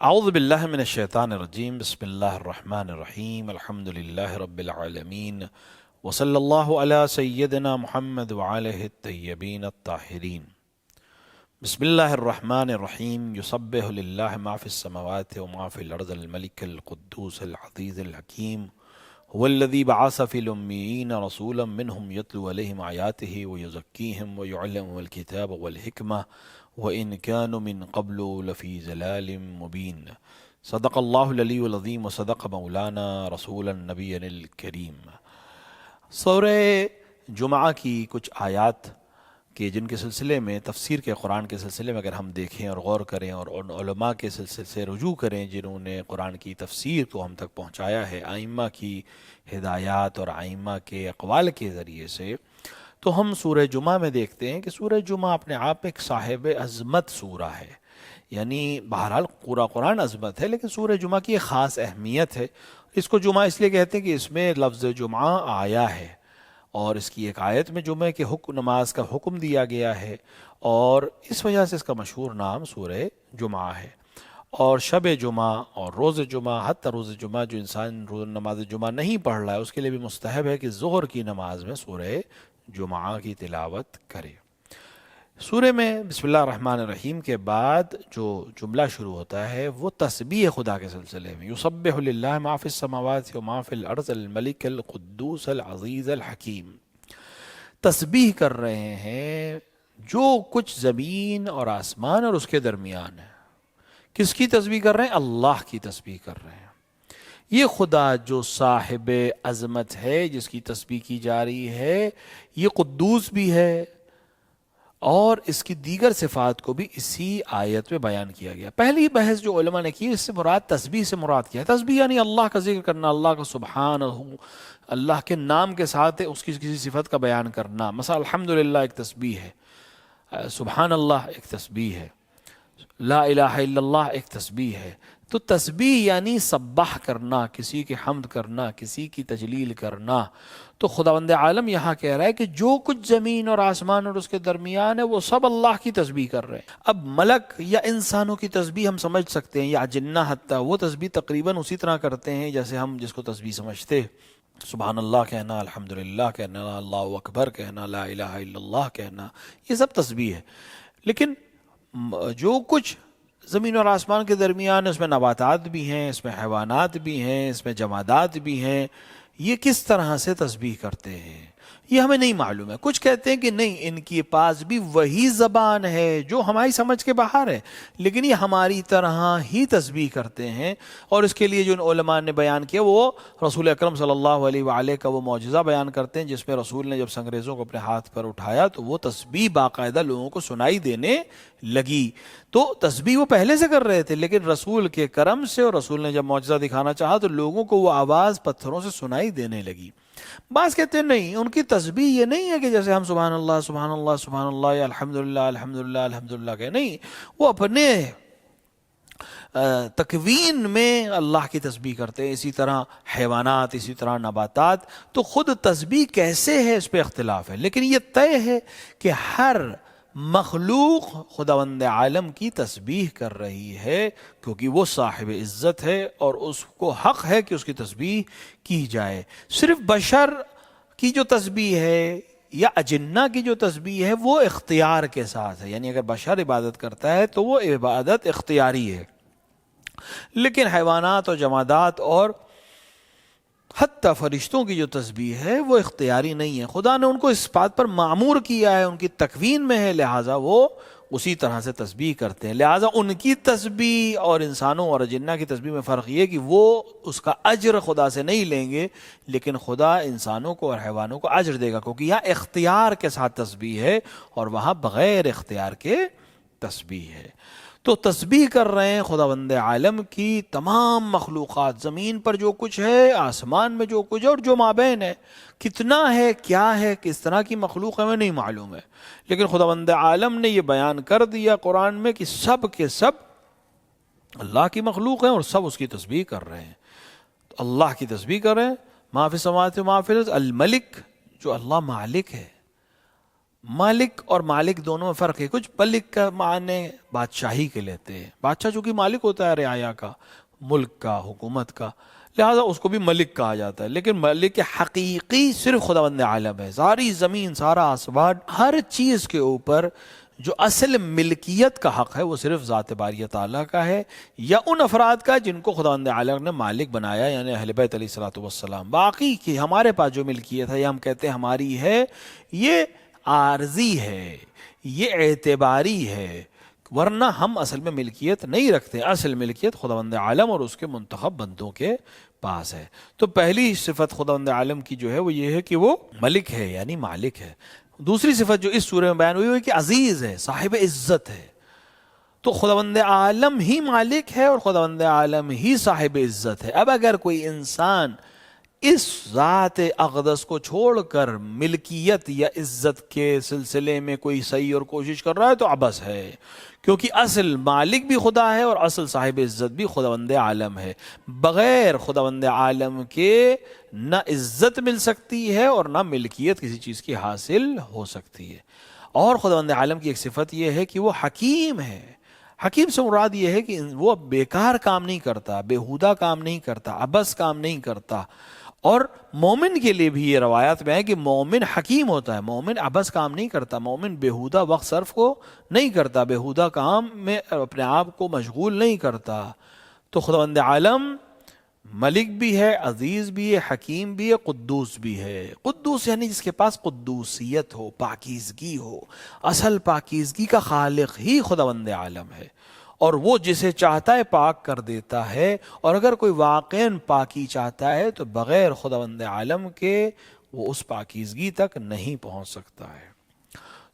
اعوذ باللہ من الشیطان الرجیم بسم اللہ الرحمن الرحیم الحمد للہ رب العالمین وصلی اللہ علی سیدنا محمد وعلیہ الطیبین الطاہرین بسم اللہ الرحمن الرحیم یسبح للہ ما فی السماوات وما فی الارض الملک القدوس العزیز الحکیم هو الذی بعث فی الامیین رسولا منہم یتلو علیہم آیاتہ ویزکیہم ویعلمہم الکتاب والحکمہ وَإِن كَانُوا مِن قَبْلُ لَفِي ضَلَالٍ مُبِينٍ صدق اللہ العلی العظیم وصدق مولانا رسول النبی الکریم۔ سورہ جمعہ کی کچھ آیات کے جن کے سلسلے میں تفسیر کے قرآن کے سلسلے میں اگر ہم دیکھیں اور غور کریں اور ان علماء کے سلسلے سے رجوع کریں جنہوں نے قرآن کی تفسیر کو ہم تک پہنچایا ہے ائمہ کی ہدایات اور ائمہ کے اقوال کے ذریعے سے، تو ہم سورہ جمعہ میں دیکھتے ہیں کہ سورہ جمعہ اپنے آپ ایک صاحب عظمت سورہ ہے، یعنی بہرحال پورا قرآن عظمت ہے لیکن سورہ جمعہ کی ایک خاص اہمیت ہے۔ اس کو جمعہ اس لیے کہتے ہیں کہ اس میں لفظ جمعہ آیا ہے اور اس کی ایک آیت میں جمعہ کے نماز کا حکم دیا گیا ہے اور اس وجہ سے اس کا مشہور نام سورہ جمعہ ہے۔ اور شب جمعہ اور روز جمعہ، حتی روز جمعہ جو انسان نماز جمعہ نہیں پڑھ رہا ہے اس کے لیے بھی مستحب ہے کہ ظہر کی نماز میں سورہ جمعہ کی تلاوت کرے۔ سورہ میں بسم اللہ الرحمن الرحیم کے بعد جو جملہ شروع ہوتا ہے وہ تسبیح خدا کے سلسلے میں، یسبح للہ ما فی السماوات و ما فی الارض الملک القدوس العزیز الحکیم۔ تسبیح کر رہے ہیں جو کچھ زمین اور آسمان اور اس کے درمیان ہے۔ کس کی تسبیح کر رہے ہیں؟ اللہ کی تسبیح کر رہے ہیں۔ یہ خدا جو صاحب عظمت ہے جس کی تسبیح کی جا رہی ہے، یہ قدوس بھی ہے اور اس کی دیگر صفات کو بھی اسی آیت میں بیان کیا گیا۔ پہلی بحث جو علماء نے کی اس سے مراد تسبیح سے مراد کیا ہے۔ تسبیح یعنی اللہ کا ذکر کرنا، اللہ کا سبحان، اللہ کے نام کے ساتھ اس کی کسی صفت کا بیان کرنا۔ مثلا الحمدللہ ایک تسبیح ہے، سبحان اللہ ایک تسبیح ہے، لا الہ الا اللہ ایک تسبیح ہے۔ تو تسبیح یعنی سبح کرنا، کسی کی حمد کرنا، کسی کی تجلیل کرنا۔ تو خداوند عالم یہاں کہہ رہا ہے کہ جو کچھ زمین اور آسمان اور اس کے درمیان ہے وہ سب اللہ کی تسبیح کر رہے ہیں۔ اب ملک یا انسانوں کی تسبیح ہم سمجھ سکتے ہیں، یا جنہ حتی وہ تسبیح تقریباً اسی طرح کرتے ہیں جیسے ہم جس کو تسبیح سمجھتے ہیں، سبحان اللہ کہنا، الحمدللہ کہنا، اللہ اکبر کہنا، لا الہ الا اللہ کہنا، یہ سب تسبیح ہے۔ لیکن جو کچھ زمین اور آسمان کے درمیان اس میں نباتات بھی ہیں، اس میں حیوانات بھی ہیں، اس میں جمادات بھی ہیں، یہ کس طرح سے تسبیح کرتے ہیں یہ ہمیں نہیں معلوم ہے۔ کچھ کہتے ہیں کہ نہیں، ان کے پاس بھی وہی زبان ہے جو ہماری سمجھ کے باہر ہے لیکن یہ ہماری طرح ہی تسبیح کرتے ہیں، اور اس کے لیے جو ان علماء نے بیان کیا وہ رسول اکرم صلی اللہ علیہ وآلہ کا وہ معجزہ بیان کرتے ہیں جس میں رسول نے جب سنگریزوں کو اپنے ہاتھ پر اٹھایا تو وہ تسبیح باقاعدہ لوگوں کو سنائی دینے لگی۔ تو تسبیح وہ پہلے سے کر رہے تھے لیکن رسول کے کرم سے اور رسول نے جب معجزہ دکھانا چاہا تو لوگوں کو وہ آواز پتھروں سے سنائی دینے لگی۔ بعض کہتے ہیں نہیں، ان کی تسبیح یہ نہیں ہے کہ جیسے ہم سبحان اللہ سبحان اللہ سبحان اللہ یا الحمدللہ الحمدللہ الحمدللہ کہ نہیں، وہ اپنے تکوین میں اللہ کی تسبیح کرتے ہیں۔ اسی طرح حیوانات، اسی طرح نباتات۔ تو خود تسبیح کیسے ہے اس پہ اختلاف ہے، لیکن یہ طے ہے کہ ہر مخلوق خداوند عالم کی تسبیح کر رہی ہے کیونکہ وہ صاحب عزت ہے اور اس کو حق ہے کہ اس کی تسبیح کی جائے۔ صرف بشر کی جو تسبیح ہے یا اجنہ کی جو تسبیح ہے وہ اختیار کے ساتھ ہے، یعنی اگر بشر عبادت کرتا ہے تو وہ عبادت اختیاری ہے، لیکن حیوانات اور جمادات اور حتیٰ فرشتوں کی جو تسبیح ہے وہ اختیاری نہیں ہے۔ خدا نے ان کو اس بات پر معمور کیا ہے، ان کی تکوین میں ہے، لہٰذا وہ اسی طرح سے تسبیح کرتے ہیں۔ لہٰذا ان کی تسبیح اور انسانوں اور جنہ کی تسبیح میں فرق یہ کہ وہ اس کا اجر خدا سے نہیں لیں گے لیکن خدا انسانوں کو اور حیوانوں کو اجر دے گا، کیونکہ یہاں اختیار کے ساتھ تسبیح ہے اور وہاں بغیر اختیار کے تسبیح ہے۔ تو تسبیح کر رہے ہیں خداوند عالم کی تمام مخلوقات، زمین پر جو کچھ ہے، آسمان میں جو کچھ ہے اور جو مابین ہے، کتنا ہے، کیا ہے، کس طرح کی مخلوق ہے ہمیں نہیں معلوم ہے، لیکن خداوند عالم نے یہ بیان کر دیا قرآن میں کہ سب کے سب اللہ کی مخلوق ہیں اور سب اس کی تسبیح کر رہے ہیں۔ تو اللہ کی تسبیح کر رہے ہیں، ما فی السماوات و ما فی الارض، الملک جو اللہ مالک ہے، مالک اور مالک دونوں میں فرق ہے. کچھ ملک کا معنی بادشاہی کے لیتے ہیں. بادشاہ چونکہ مالک ہوتا ہے رعایا کا، ملک کا، حکومت کا، لہذا اس کو بھی ملک کہا جاتا ہے. لیکن ملک حقیقی صرف خداوند عالم ہے. ساری زمین، سارا آسمان، ہر چیز کے اوپر جو اصل ملکیت کا حق ہے وہ صرف ذات باری تعالیٰ کا ہے، یا ان افراد کا جن کو خداوند عالم نے مالک بنایا، یعنی اہل بیت علیہ الصلوۃ والسلام. باقی کی ہمارے پاس جو ملکیت ہے یا ہم کہتے ہیں ہماری ہے، یہ عارضی ہے، یہ اعتباری ہے، ورنہ ہم اصل میں ملکیت نہیں رکھتے. اصل ملکیت خداوند عالم اور اس کے منتخب بندوں کے پاس ہے. تو پہلی صفت خداوند عالم کی جو ہے وہ یہ ہے کہ وہ ملک ہے، یعنی مالک ہے. دوسری صفت جو اس سورہ میں بیان ہوئی ہے کہ عزیز ہے، صاحب عزت ہے. تو خداوند عالم ہی مالک ہے اور خداوند عالم ہی صاحب عزت ہے. اب اگر کوئی انسان اس ذات اقدس کو چھوڑ کر ملکیت یا عزت کے سلسلے میں کوئی صحیح اور کوشش کر رہا ہے تو عبث ہے، کیونکہ اصل مالک بھی خدا ہے اور اصل صاحب عزت بھی خداوند عالم ہے. بغیر خداوند عالم کے نہ عزت مل سکتی ہے اور نہ ملکیت کسی چیز کی حاصل ہو سکتی ہے. اور خداوند عالم کی ایک صفت یہ ہے کہ وہ حکیم ہے. حکیم سے مراد یہ ہے کہ وہ بیکار کام نہیں کرتا، بیہودہ کام نہیں کرتا، عبث کام نہیں کرتا. اور مومن کے لیے بھی یہ روایات میں ہے کہ مومن حکیم ہوتا ہے، مومن عبث کام نہیں کرتا، مومن بیہودہ وقت صرف کو نہیں کرتا، بیہودہ کام میں اپنے آپ کو مشغول نہیں کرتا. تو خداوند عالم ملک بھی ہے، عزیز بھی ہے، حکیم بھی ہے، قدوس بھی ہے. قدوس یعنی جس کے پاس قدوسیت ہو، پاکیزگی ہو. اصل پاکیزگی کا خالق ہی خداوند عالم ہے، اور وہ جسے چاہتا ہے پاک کر دیتا ہے. اور اگر کوئی واقعاً پاکی چاہتا ہے تو بغیر خداوند عالم کے وہ اس پاکیزگی تک نہیں پہنچ سکتا ہے.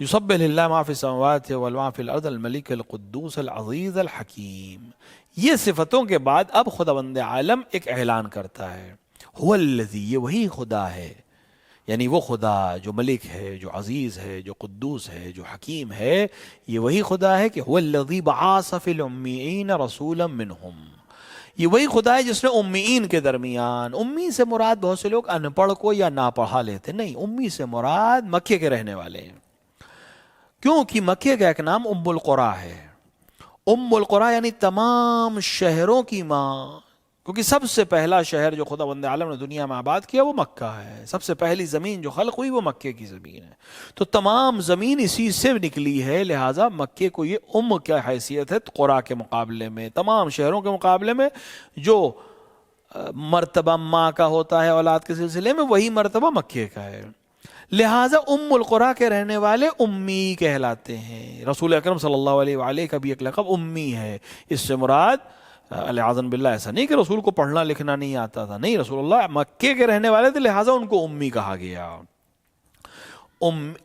یسبح للہ ما فی السماوات وما فی الارض الملک القدوس العزیز الحکیم. یہ صفتوں کے بعد اب خداوند عالم ایک اعلان کرتا ہے، هو الذی، یہ وہی خدا ہے، یعنی وہ خدا جو ملک ہے، جو عزیز ہے، جو قدوس ہے، جو حکیم ہے، یہ وہی خدا ہے کہ هو الذی بعث فی الامیین رسولا منہم. یہ وہی خدا ہے جس نے امیین کے درمیان، امی سے مراد بہت سے لوگ ان پڑھ کو یا نا پڑھا لیتے، نہیں، امی سے مراد مکے کے رہنے والے ہیں، کیونکہ مکے کا ایک نام ام القریٰ ہے. ام القریٰ یعنی تمام شہروں کی ماں، کیونکہ سب سے پہلا شہر جو خداوند عالم نے دنیا میں آباد کیا وہ مکہ ہے. سب سے پہلی زمین جو خلق ہوئی وہ مکے کی زمین ہے. تو تمام زمین اسی سے نکلی ہے، لہٰذا مکے کو یہ ام کیا حیثیت ہے قریٰ کے مقابلے میں، تمام شہروں کے مقابلے میں. جو مرتبہ ماں کا ہوتا ہے اولاد کے سلسلے میں، وہی مرتبہ مکے کا ہے. لہٰذا ام القریٰ کے رہنے والے امی کہلاتے ہیں. رسول اکرم صلی اللہ علیہ وآلہ کا بھی ایک لقب امی ہے. اس سے مراد العیاذ باللہ ایسا نہیں کہ رسول کو پڑھنا لکھنا نہیں آتا تھا، نہیں، رسول اللہ مکے کے رہنے والے تھے، لہٰذا ان کو امی کہا گیا.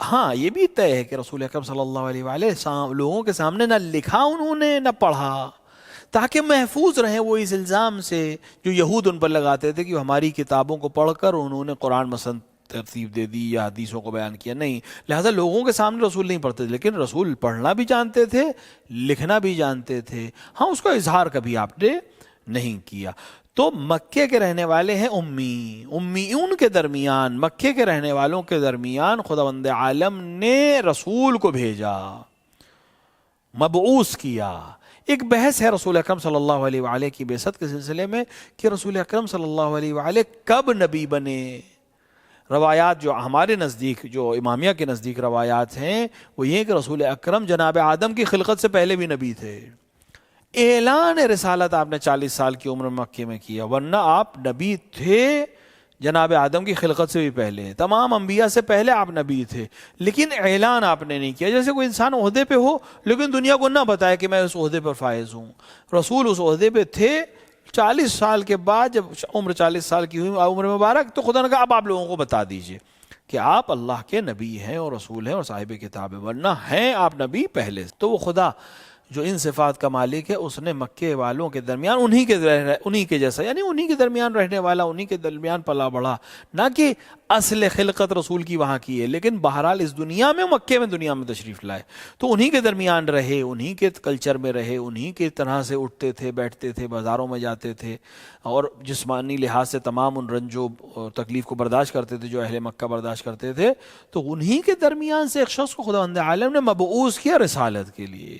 ہاں یہ بھی طے ہے کہ رسول اکرم صلی اللہ علیہ وآلہ لوگوں کے سامنے نہ لکھا انہوں نے نہ پڑھا، تاکہ محفوظ رہیں وہ اس الزام سے جو یہود ان پر لگاتے تھے کہ ہماری کتابوں کو پڑھ کر انہوں نے قرآن مثلا ترتیب دے دی یا حدیثوں کو بیان کیا. نہیں، لہٰذا لوگوں کے سامنے رسول نہیں پڑھتے تھے، لیکن رسول پڑھنا بھی جانتے تھے، لکھنا بھی جانتے تھے. ہاں، اس کا اظہار کبھی آپ نے نہیں کیا. تو مکے کے رہنے والے ہیں امیون کے درمیان، مکے کے رہنے والوں کے درمیان خداوند عالم نے رسول کو بھیجا، مبعوث کیا. ایک بحث ہے رسول اکرم صلی اللہ علیہ وآلہ کی بعثت کے سلسلے میں کہ رسول اکرم صلی اللہ علیہ وآلہ کب نبی بنے. روایات جو ہمارے نزدیک، جو امامیہ کے نزدیک روایات ہیں، وہ یہ کہ رسول اکرم جناب آدم کی خلقت سے پہلے بھی نبی تھے. اعلان رسالت آپ نے 40 سال کی عمر میں مکے میں کیا، ورنہ آپ نبی تھے جناب آدم کی خلقت سے بھی پہلے، تمام انبیاء سے پہلے آپ نبی تھے، لیکن اعلان آپ نے نہیں کیا. جیسے کوئی انسان عہدے پہ ہو لیکن دنیا کو نہ بتائے کہ میں اس عہدے پر فائز ہوں. رسول اس عہدے پہ تھے، 40 سال کے بعد جب عمر 40 سال کی ہوئی عمر مبارک، تو خدا نے کہا اب آپ لوگوں کو بتا دیجئے کہ آپ اللہ کے نبی ہیں اور رسول ہیں اور صاحب کتاب ہیں، ورنہ ہیں آپ نبی پہلے. تو وہ خدا جو ان صفات کا مالک ہے اس نے مکے والوں کے درمیان انہی کے جیسا، یعنی انہی کے درمیان رہنے والا، انہی کے درمیان پلا بڑھا، نہ کہ اصل خلقت رسول کی وہاں کی ہے، لیکن بہرحال اس دنیا میں، مکے میں دنیا میں تشریف لائے تو انہی کے درمیان رہے، انہی کے کلچر میں رہے، انہی کے طرح سے اٹھتے تھے، بیٹھتے تھے، بازاروں میں جاتے تھے، اور جسمانی لحاظ سے تمام ان رنج و تکلیف کو برداشت کرتے تھے جو اہل مکہ برداشت کرتے تھے. تو انہی کے درمیان سے ایک شخص کو خداوند عالم نے مبعوث کیا رسالت کے لیے.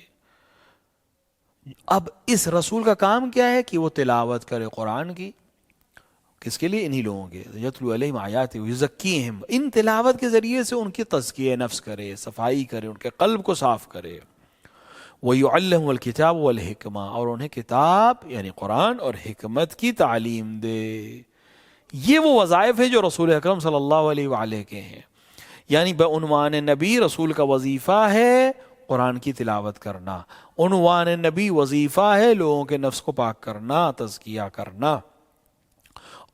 اب اس رسول کا کام کیا ہے کہ وہ تلاوت کرے قرآن کی. کس کے لیے؟ انہی لوگوں کے. یتلو علیہم آیاتہ ویزکیہم، ان تلاوت کے ذریعے سے ان کی تزکیہ نفس کرے، صفائی کرے، ان کے قلب کو صاف کرے. وَيُعَلِّمُ الْكِتَابَ وَالْحِکْمَةَ، اور انہیں کتاب یعنی قرآن اور حکمت کی تعلیم دے. یہ وہ وظائف ہیں جو رسول اکرم صلی اللہ علیہ وآلہ کے ہیں. یعنی بعنوان نبی رسول کا وظیفہ ہے قرآن کی تلاوت کرنا، عنوان نبی وظیفہ ہے لوگوں کے نفس کو پاک کرنا، تزکیہ کرنا،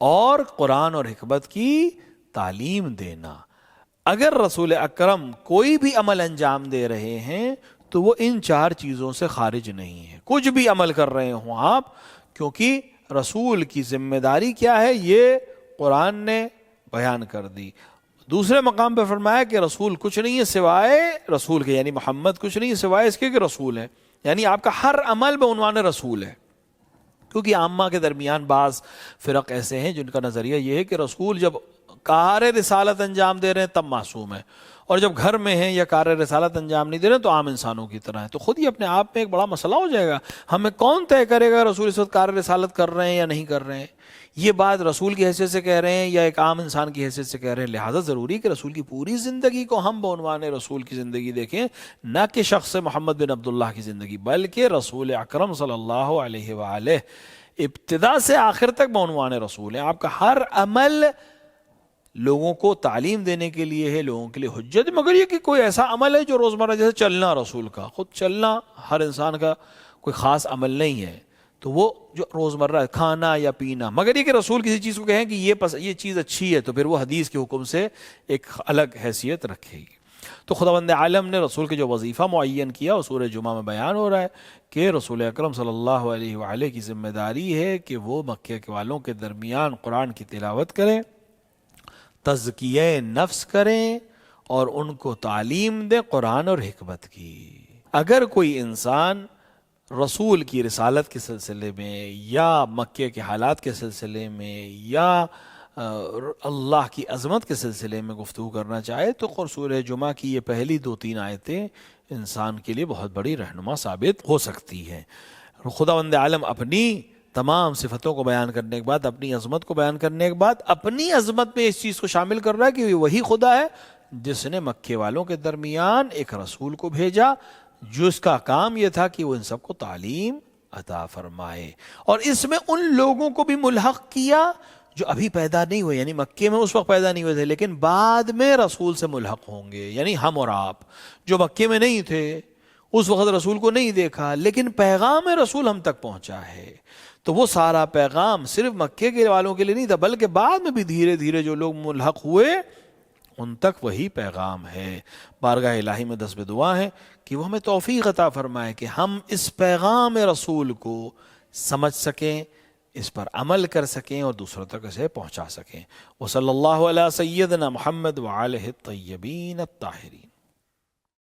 اور قرآن اور حکمت کی تعلیم دینا. اگر رسول اکرم کوئی بھی عمل انجام دے رہے ہیں تو وہ ان چار چیزوں سے خارج نہیں ہے. کچھ بھی عمل کر رہے ہوں آپ، کیونکہ رسول کی ذمہ داری کیا ہے یہ قرآن نے بیان کر دی. دوسرے مقام پہ فرمایا کہ رسول کچھ نہیں ہے سوائے رسول کے، یعنی محمد کچھ نہیں ہے سوائے اس کے کہ رسول ہے. یعنی آپ کا ہر عمل بعنوان رسول ہے. کیونکہ عامہ کے درمیان بعض فرق ایسے ہیں جن کا نظریہ یہ ہے کہ رسول جب کار رسالت انجام دے رہے ہیں تب معصوم ہے، اور جب گھر میں ہیں یا کار رسالت انجام نہیں دے رہے ہیں تو عام انسانوں کی طرح ہے. تو خود ہی اپنے آپ میں ایک بڑا مسئلہ ہو جائے گا. ہمیں کون طے کرے گا رسول اس وقت کار رسالت کر رہے ہیں یا نہیں کر رہے ہیں؟ یہ بات رسول کی حیثیت سے کہہ رہے ہیں یا ایک عام انسان کی حیثیت سے کہہ رہے ہیں. لہٰذا ضروری کہ رسول کی پوری زندگی کو ہم بعنوان رسول کی زندگی دیکھیں، نہ کہ شخص محمد بن عبداللہ کی زندگی، بلکہ رسول اکرم صلی اللہ علیہ وآلہ ابتدا سے آخر تک بعنوان رسول ہے. آپ کا ہر عمل لوگوں کو تعلیم دینے کے لیے ہے، لوگوں کے لیے حجت. مگر یہ کہ کوئی ایسا عمل ہے جو روزمرہ، جیسے چلنا رسول کا، خود چلنا ہر انسان کا کوئی خاص عمل نہیں ہے، تو وہ جو روزمرہ کھانا یا پینا. مگر یہ کہ رسول کسی چیز کو کہیں کہ یہ چیز اچھی ہے تو پھر وہ حدیث کے حکم سے ایک الگ حیثیت رکھے گی. تو خداوند عالم نے رسول کے جو وظیفہ معین کیا وہ سورہ جمعہ میں بیان ہو رہا ہے کہ رسول اکرم صلی اللہ علیہ وآلہ کی ذمہ داری ہے کہ وہ مکہ کے والوں کے درمیان قرآن کی تلاوت کریں، تزکیہ نفس کریں، اور ان کو تعلیم دیں قرآن اور حکمت کی. اگر کوئی انسان رسول کی رسالت کے سلسلے میں یا مکے کے حالات کے سلسلے میں یا اللہ کی عظمت کے سلسلے میں گفتگو کرنا چاہے تو سورہ جمعہ کی یہ پہلی 2-3 آیتیں انسان کے لیے بہت بڑی رہنما ثابت ہو سکتی ہیں. خداوند عالم اپنی تمام صفتوں کو بیان کرنے کے بعد، اپنی عظمت کو بیان کرنے کے بعد، اپنی عظمت میں اس چیز کو شامل کر رہا ہے کہ وہی خدا ہے جس نے مکے والوں کے درمیان ایک رسول کو بھیجا جس کا کام یہ تھا کہ وہ ان سب کو تعلیم عطا فرمائے، اور اس میں ان لوگوں کو بھی ملحق کیا جو ابھی پیدا نہیں ہوئے. یعنی مکے میں اس وقت پیدا نہیں ہوئے تھے لیکن بعد میں رسول سے ملحق ہوں گے. یعنی ہم اور آپ جو مکے میں نہیں تھے، اس وقت رسول کو نہیں دیکھا، لیکن پیغام رسول ہم تک پہنچا ہے. تو وہ سارا پیغام صرف مکے کے والوں کے لیے نہیں تھا، بلکہ بعد میں بھی دھیرے دھیرے جو لوگ ملحق ہوئے ان تک وہی پیغام ہے. بارگاہ الہی میں دست دعا ہے کہ وہ ہمیں توفیق عطا فرمائے کہ ہم اس پیغام رسول کو سمجھ سکیں، اس پر عمل کر سکیں اور دوسروں تک اسے پہنچا سکیں. وصلی اللہ علی سیدنا محمد وآلہ الطیبین الطاہرین.